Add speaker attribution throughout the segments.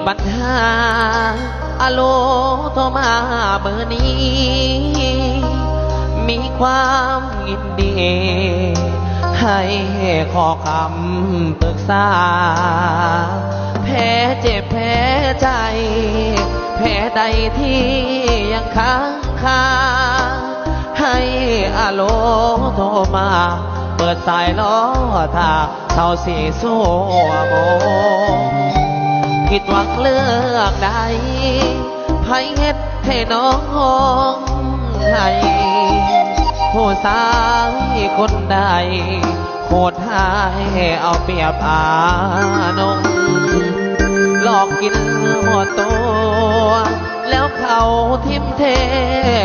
Speaker 1: ปัญหาอะโลโทรมาเบอร์นี้ มีความยินดี ให้ขอคำปรึกษา แพ้เจ็บแพ้ใจ แพ้ใดที่ยังค้างคาให้อะโลโทรมา เปิดสายล้อถ้าเท่าสีสู้โมคิดหวังเลือกใดไผเฮ็ดให้น้องให้ผู้สายคนใดโหดหายเอาเปรียบอานงหลอกกินหมดตัวแล้วเขาทิมเท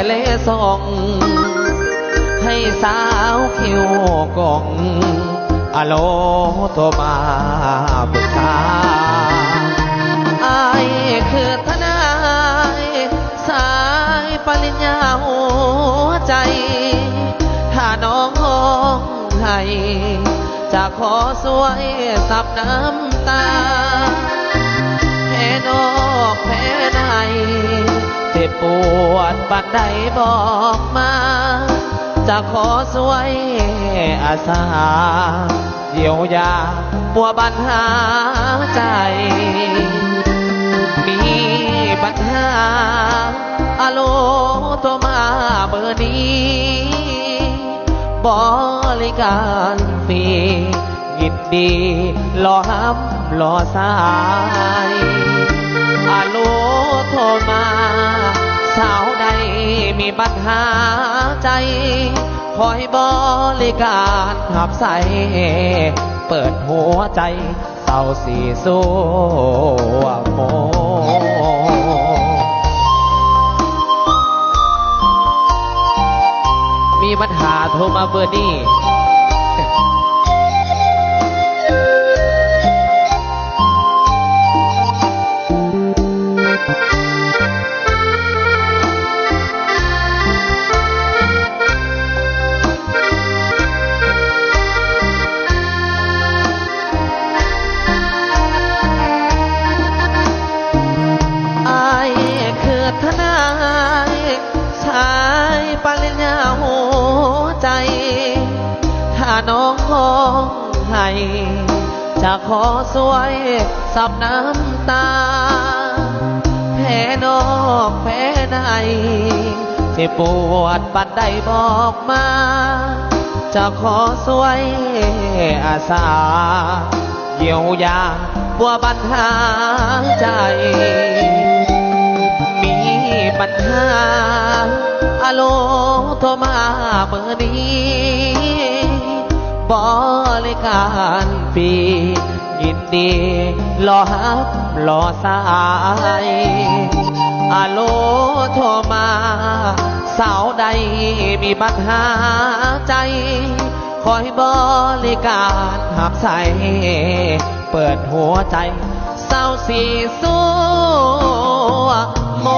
Speaker 1: เลส่งให้สาวคิวกงอะโลโทรมาปรึกษาอายคือทนายสายปริญญาหัวใจถ้าน้องห้องให้จะขอสวยสับน้ำตาแพ้นอกแพ้ในเจ็บปวดบัดใดบอกมาจะขอสวยอาสาเยียวยาปัวปัญหาใจมีปัญหาอะโลโทรมาเบอร์นี้บริการฟรียินดีรอฮับรอสายอะโลโทรมาสาวใดมีปัญหาใจคอยบริการหับใสเปิดหัวใจเศร้าสีสู้โมมีปัญหาโทรมาเบอร์นี้ทนายสายปริญญาหัวใจถ้าน้องห้องให้จะขอสวยสับน้ำตาแพ้นอกแพ้ในเจ็บปวดบัดใดบอกมาจะขอสวยอาสาเยียวยาปัวปัญหาใจปัญหาอะโลโทรมาเบอร์นี้บริการฟรียินดีรอฮับรอสายอะโลโทรมาสาวใดมีปัญหาใจคอยบริการหับใสเปิดหัวใจเศร้าสีสู้โม